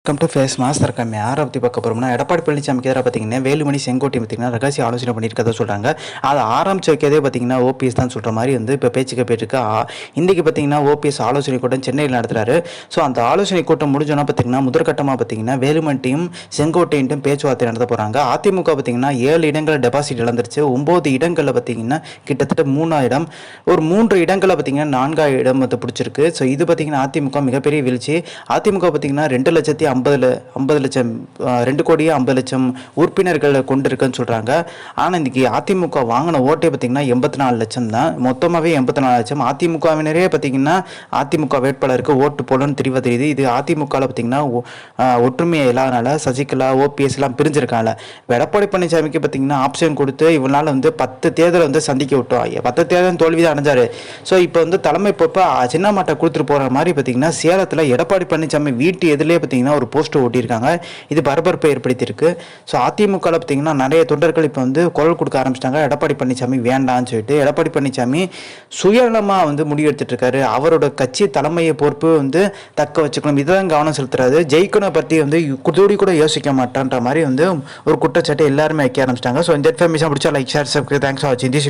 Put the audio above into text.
Welcome to face master கம் யாரை பற்றி பார்க்க போகிறோம்னா எடப்பாடி பழனிசாமிக்கு எதிராக பார்த்தீங்கன்னா வேலுமணி செங்கோட்டையை பார்த்தீங்கன்னா ரகசிய ஆலோசனை பண்ணியிருக்கதா சொல்கிறாங்க. அதை ஆரம்பிச்சு வைக்கிறதே பார்த்தீங்கன்னா ஓபிஎஸ் தான் சொல்கிற மாதிரி இப்போ பேச்சுக்கு போயிட்டுருக்கு. இன்றைக்கி பார்த்தீங்கன்னா ஓபிஎஸ் ஆலோசனை கூட்டம் சென்னையில் நடத்துகிறாரு. ஸோ அந்த ஆலோசனை கூட்டம் முடிஞ்சோன்னா பார்த்தீங்கன்னா முதற்கட்டமாக பார்த்தீங்கன்னா வேலுமணியும் செங்கோட்டையும் பேச்சுவார்த்தை நடத்த போகிறாங்க. அதிமுக பார்த்தீங்கன்னா 7 இடங்களில் டெபாசிட் இழந்துருச்சு. 9 இடங்களில் பார்த்தீங்கன்னா கிட்டத்தட்ட 3000 ஒரு 3 இடங்களில் பார்த்தீங்கன்னா 4000 பிடிச்சிருக்கு. ஸோ இது பார்த்தீங்கன்னா அதிமுக மிகப்பெரிய வீழ்ச்சி. அதிமுக பார்த்தீங்கன்னா 2,50,00,000 2,50,00,000 உறுப்பினர்கள் கொண்டிருக்குன்னு சொல்கிறாங்க. ஆனால் இன்றைக்கி அதிமுக வாங்கின ஓட்டே பார்த்திங்கன்னா 84 லட்சம் தான். மொத்தமாகவே 84 லட்சம். அதிமுகவினரே பார்த்திங்கன்னா அதிமுக வேட்பாளருக்கு ஓட்டு போடணும்னு தெரியுது. இது அதிமுகவில் பார்த்திங்கன்னா ஒற்றுமையை இல்லாதனால சசிகலா ஓபிஎஸ்லாம் பிரிஞ்சிருக்காங்க. எடப்பாடி பழனிசாமிக்கு பார்த்திங்கன்னா ஆப்ஷன் கொடுத்து இவனால் 10 தேர்தலை சந்திக்க விட்டோம். 10 தேர்தல் தோல்வி தான் அடைஞ்சார். ஸோ இப்போ தலைமை பொறுப்பை சின்னமாட்டை கொடுத்துட்டு போகிற மாதிரி பார்த்திங்கன்னா சேலத்தில் எடப்பாடி பழனிசாமி வீட்டு எதிரிலே பார்த்திங்கன்னா ஒரு போஸ்டர் ஓட்டியிருக்காங்க. இது பரபரப்பை ஏற்படுத்தியிருக்கு. ஸோ அதிமுகவில் பார்த்திங்கன்னா நிறைய தொண்டர்கள் இப்போ குரல் கொடுக்க ஆரம்பிச்சிட்டாங்க. எடப்பாடி பழனிசாமி வேண்டான்னு சொல்லிட்டு எடப்பாடி பழனிசாமி சுயநலமாக முடிவெடுத்துட்டு இருக்காரு. அவரோட கட்சி தலைமையை பொறுப்பு தக்க வச்சுக்கணும், இதுதான் கவனம் செலுத்துறாரு. ஜெயிக்கணும் பற்றி துடி கூட யோசிக்க மாட்டேன்ற மாதிரி ஒரு குற்றச்சாட்டு எல்லாருமே வைக்க ஆரம்பிச்சிட்டாங்க. ஸோ இந்த இன்ஃபர்மேஷன் பிடிச்சா like share subscribe. Thanks for வாட்சிங் திஸ்.